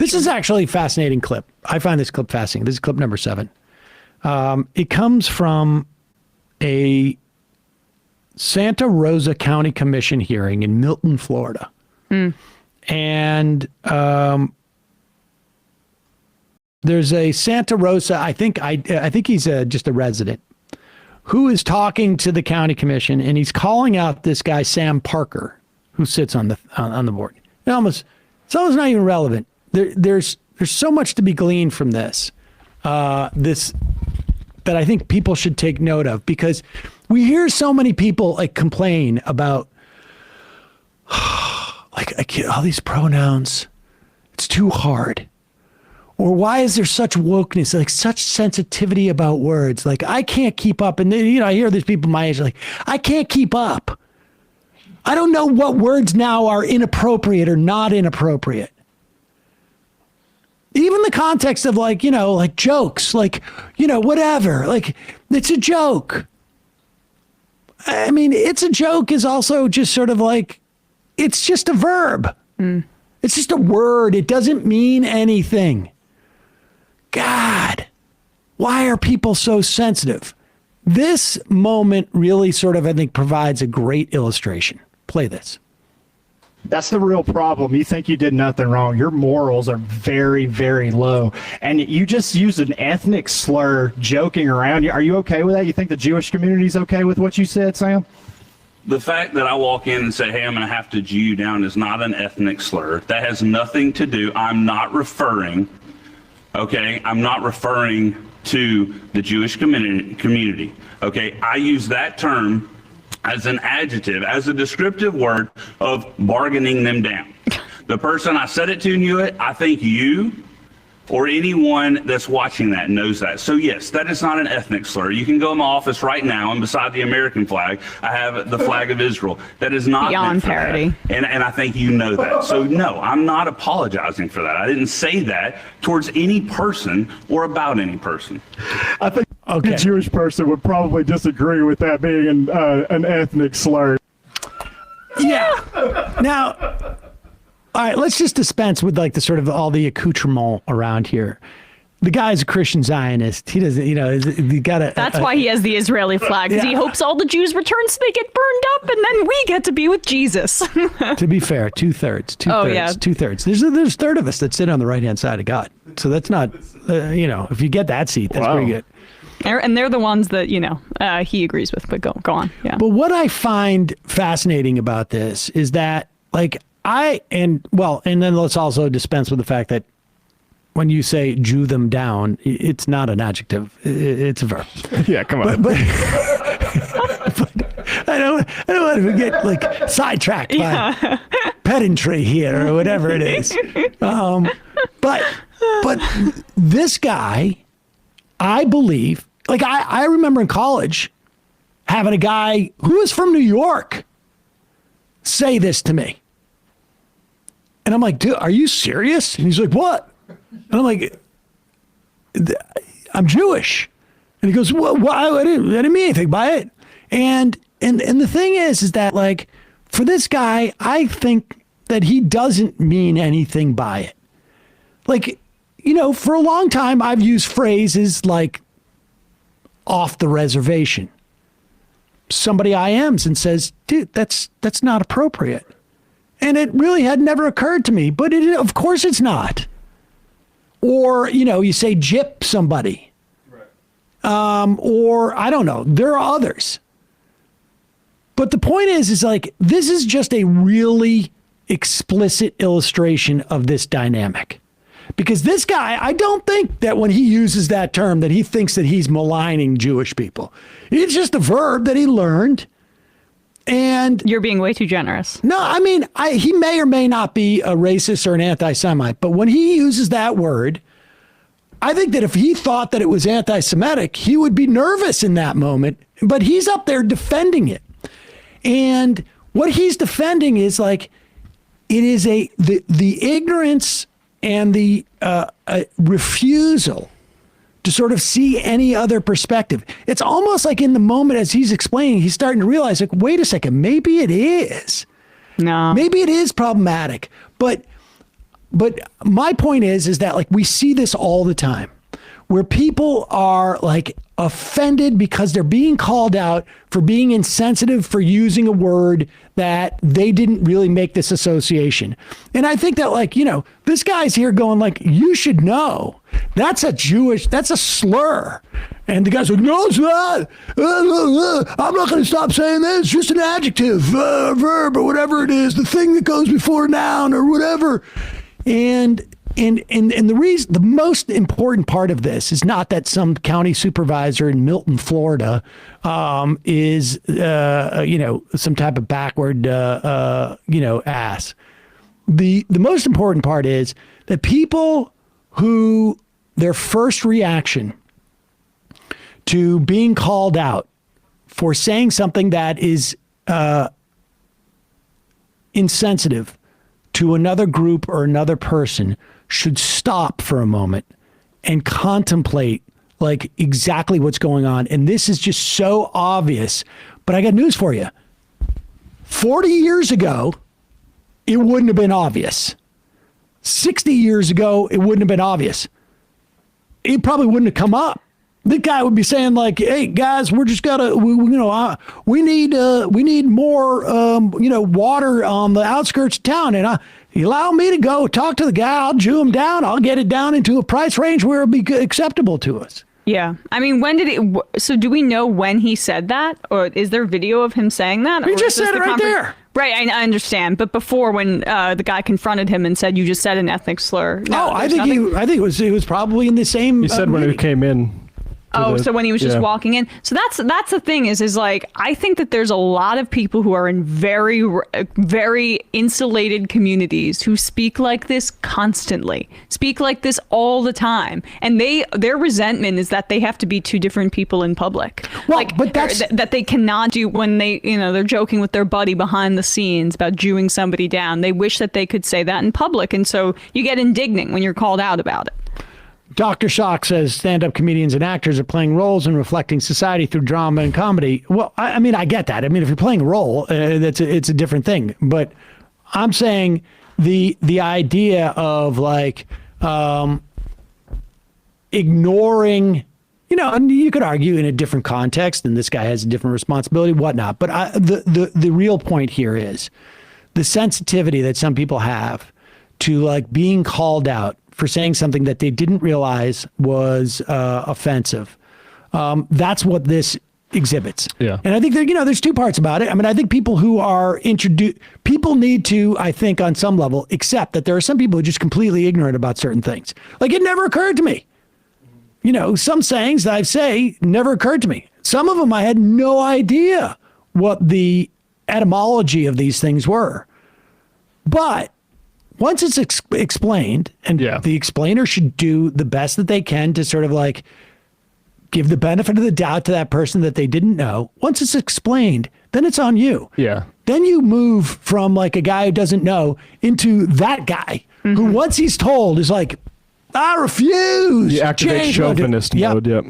This is actually a fascinating clip. I find this clip fascinating. This is clip number 7. It comes from a Santa Rosa County Commission hearing in Milton, Florida. And there's a Santa Rosa, I think he's just a resident, who is talking to the county commission, and he's calling out this guy Sam Parker, who sits on the board. It's almost not even relevant. There's so much to be gleaned from this, that I think people should take note of, because we hear so many people like complain about like all these pronouns. It's too hard. Or why is there such wokeness, like such sensitivity about words? Like, I can't keep up. And then, I hear these people my age like, I can't keep up. I don't know what words now are inappropriate or not inappropriate. Even the context of like jokes, whatever, like it's a joke. I mean, it's a joke is also just sort of like, it's just a verb. It's just a word. It doesn't mean anything. God, why are people so sensitive? This moment really sort of, I think, provides a great illustration. Play this. That's the real problem. You think you did nothing wrong. Your morals are very, very low. And you just used an ethnic slur joking around. Are you okay with that? You think the Jewish community is okay with what you said, Sam? The fact that I walk in and say, hey, I'm going to have to Jew you down is not an ethnic slur. That has nothing to do. I'm not referring to the Jewish community. Okay, I use that term as an adjective, as a descriptive word of bargaining them down. The person I said it to knew it. I think you or anyone that's watching that knows that. So yes, that is not an ethnic slur. You can go in my office right now, and beside the American flag, I have the flag of Israel. That is not beyond parody. And I think you know that. So no, I'm not apologizing for that. I didn't say that towards any person or about any person. I think a Jewish person would probably disagree with that being an ethnic slur. Yeah. Now, all right, let's just dispense with like the sort of all the accoutrement around here. The guy's a Christian Zionist. He doesn't, he got That's why he has the Israeli flag, because he hopes all the Jews return so they get burned up, and then we get to be with Jesus. To be fair, two-thirds. Two-thirds. There's a third of us that sit on the right-hand side of God. So that's not, if you get that seat, that's pretty good. And they're the ones that, he agrees with, but go on. Yeah. But what I find fascinating about this is that, and then let's also dispense with the fact that when you say Jew them down, it's not an adjective, it's a verb. Yeah, come on. But I don't want to get sidetracked by pedantry here or whatever it is. But this guy, I believe, I remember in college having a guy who was from New York say this to me. And I'm like, dude, are you serious? And he's like, what? And I'm like, I'm Jewish. And he goes, well, I didn't mean anything by it. And the thing is that for this guy, I think that he doesn't mean anything by it. For a long time, I've used phrases like off the reservation. Somebody IMs and says, dude, that's not appropriate. And it really had never occurred to me, but of course it's not. Or, you say gyp somebody. Right. Or I don't know, there are others. But the point is this is just a really explicit illustration of this dynamic. Because this guy, I don't think that when he uses that term that he thinks that he's maligning Jewish people. It's just a verb that he learned. And you're being way too generous. No, I mean, he may or may not be a racist or an anti-Semite, but when he uses that word, I think that if he thought that it was anti-Semitic, he would be nervous in that moment, but he's up there defending it. And what he's defending is it is the ignorance and the refusal to sort of see any other perspective. It's almost like in the moment as he's explaining, he's starting to realize, wait a second, maybe it is. No. Maybe it is problematic. But but my point is that like we see this all the time where people are like offended because they're being called out for being insensitive, for using a word that they didn't really make this association. And I think that like, you know, this guy's here going like, you should know that's a slur. And the guy's like, no, it's not. I'm not going to stop saying this. It's just an adjective, verb, or whatever it is, the thing that goes before a noun or whatever. And the reason, the most important part of this is not that some county supervisor in Milton, Florida, is you know, some type of backward you know, ass. The most important part is that people who their first reaction to being called out for saying something that is insensitive to another group or another person should stop for a moment and contemplate like exactly what's going on. And this is just so obvious, but I got news for you. 40 years ago, it wouldn't have been obvious. 60 years ago, it wouldn't have been obvious. It probably wouldn't have come up. The guy would be saying like, "Hey guys, we're just we need more, you know, water on the outskirts of town, and you allow me to go talk to the guy. I'll Jew him down. I'll get it down into a price range where it'll be acceptable to us." Yeah. I mean, when did it? So do we know when he said that, or is there video of him saying that? He just said it right there. Right, I understand. But before, when the guy confronted him and said, "You just said an ethnic slur." No, I think it was probably in the same. He said when he came in. Oh, so when he was just walking in. So that's the thing is like, I think that there's a lot of people who are in very, very insulated communities who speak like this constantly, speak like this all the time. And their resentment is that they have to be two different people in public. Well, like, but that's that they cannot do when they, you know, they're joking with their buddy behind the scenes about Jewing somebody down. They wish that they could say that in public. And so you get indignant when you're called out about it. Dr. Shock says stand-up comedians and actors are playing roles and reflecting society through drama and comedy. Well, I mean, I get that. I mean, if you're playing a role, it's a different thing. But I'm saying the idea of like ignoring, you know, and you could argue in a different context, and this guy has a different responsibility, whatnot. But the real point here is the sensitivity that some people have to like being called out for saying something that they didn't realize was offensive. That's what this exhibits. Yeah. And I think that, you know, there's two parts about it. I mean, I think people who are people need to, I think on some level, accept that there are some people who are just completely ignorant about certain things. Like it never occurred to me. You know, some sayings that I say never occurred to me. Some of them I had no idea what the etymology of these things were. But once it's explained, and the explainer should do the best that they can to sort of like give the benefit of the doubt to that person that they didn't know. Once it's explained, then it's on you. Yeah. Then you move from like a guy who doesn't know into that guy who once he's told is like, I refuse. You activate chauvinist mode. Yep.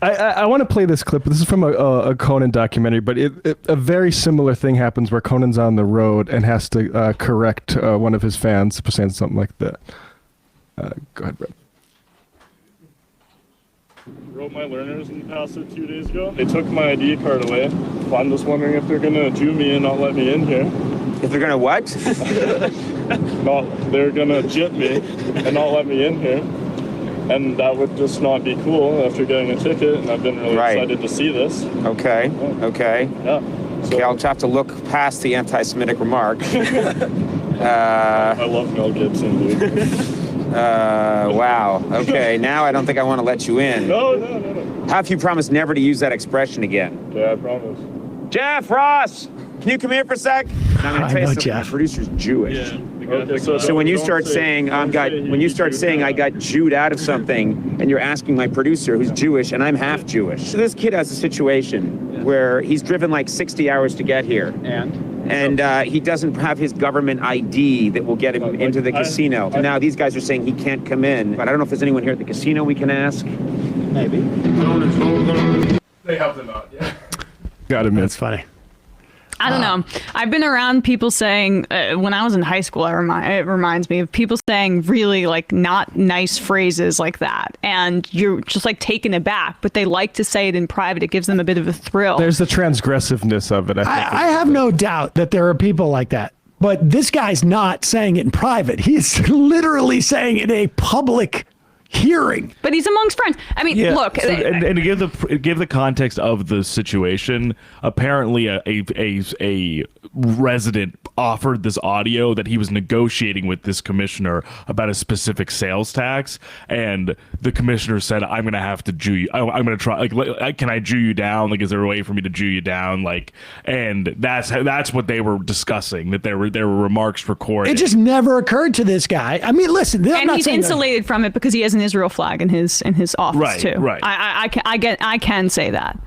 I want to play this clip. This is from a Conan documentary, but a very similar thing happens where Conan's on the road and has to correct one of his fans for saying something like that. Go ahead, Brett. Wrote my learners in the past 2 days ago. They took my ID card away. I'm just wondering if they're going to Jew me and not let me in here. If they're going to what? They're going to jip me and not let me in here. And that would just not be cool after getting a ticket, and I've been really excited to see this. Okay, okay. Yeah. So, okay, I'll have to look past the anti-Semitic remark. I love Mel Gibson, dude. Wow. Okay, now I don't think I want to let you in. No. How if you promise never to use that expression again? Yeah, I promise. Jeff Ross, can you come here for a sec? I'm going to tell you something. The producer's Jewish. Yeah. Okay, so when you start saying I got Jewed out of something, and you're asking my producer who's Jewish, and I'm half Jewish. So this kid has a situation where he's driven like 60 hours to get here. And he doesn't have his government ID that will get him into the casino. Now these guys are saying he can't come in, but I don't know if there's anyone here at the casino we can ask. Maybe. They have the nod, yeah. Got him. That's funny. I don't know. I've been around people saying, when I was in high school, it reminds me of people saying really like not nice phrases like that. And you're just like taken aback, but they like to say it in private. It gives them a bit of a thrill. There's the transgressiveness of it. I have no doubt that there are people like that. But this guy's not saying it in private. He's literally saying it in a public hearing. But he's amongst friends. I mean, look. So, and to give the context of the situation, apparently a resident offered this audio that he was negotiating with this commissioner about a specific sales tax, and the commissioner said, "I'm going to have to Jew you. I'm going to try. Like, can I Jew you down? Like, is there a way for me to Jew you down? Like," and that's what they were discussing. That there were remarks recorded. It just never occurred to this guy. I mean, listen, and he's insulated from it because he has an Israel flag in his office too. Right. I can say that.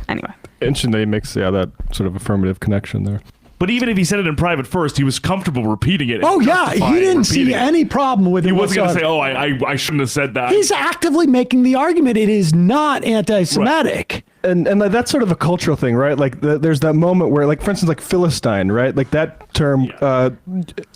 Anyway. Interesting that he makes that sort of affirmative connection there. But even if he said it in private first, he was comfortable repeating it. Oh yeah, he didn't see any problem with it. He wasn't going to say, whatsoever. "Oh, I shouldn't have said that." He's actively making the argument it is not anti-Semitic. Right. And that's sort of a cultural thing, right? Like there's that moment where, like, for instance, like Philistine, right? Like that term, I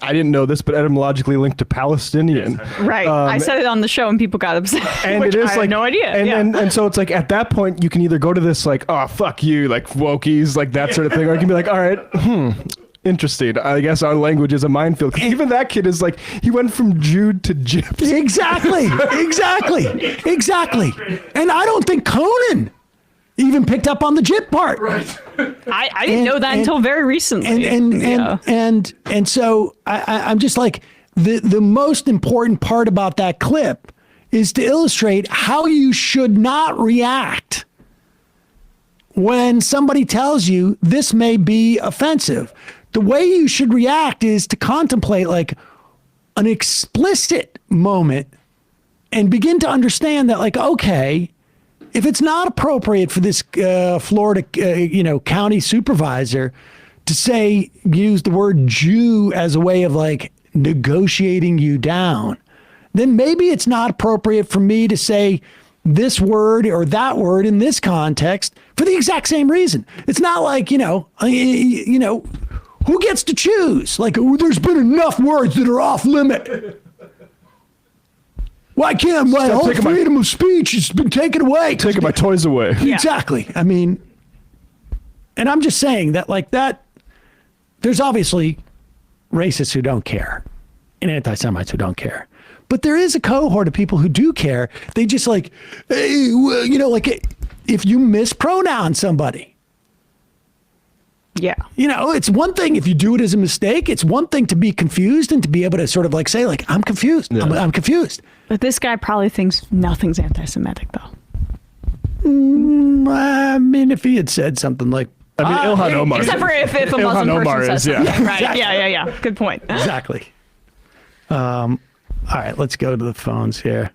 didn't know this, but etymologically linked to Palestinian. Right. I said it on the show and people got upset. And which it is I like had no idea. And so it's like at that point you can either go to this like, "Oh, fuck you," like wokies, like that sort of thing, or you can be like, "All right, interesting. I guess our language is a minefield." 'Cause even that kid is like, he went from Jude to gyps. Exactly. And I don't think Conan even picked up on the jip part. Right. I didn't know that until very recently. And so I'm just like, the most important part about that clip is to illustrate how you should not react when somebody tells you this may be offensive. The way you should react is to contemplate like an explicit moment and begin to understand that, like, okay, if it's not appropriate for this Florida, county supervisor to use the word Jew as a way of like negotiating you down, then maybe it's not appropriate for me to say this word or that word in this context for the exact same reason. It's not like, who gets to choose? Like, there's been enough words that are off limit. Why can't my whole freedom of speech has been taken away? Taking my toys away. Yeah. Exactly. I mean, and I'm just saying that, like, that there's obviously racists who don't care and anti-Semites who don't care. But there is a cohort of people who do care. They just like, hey, well, like if you mispronounce somebody. Yeah. It's one thing if you do it as a mistake. It's one thing to be confused and to be able to sort of like say, like, I'm confused. Yeah. I'm confused. But this guy probably thinks nothing's anti-Semitic, though. I mean, if he had said something like, Ilhan Omar. Except for if a Muslim person says something. Yeah. Right. Exactly. Yeah. Good point. Exactly. All right, let's go to the phones here.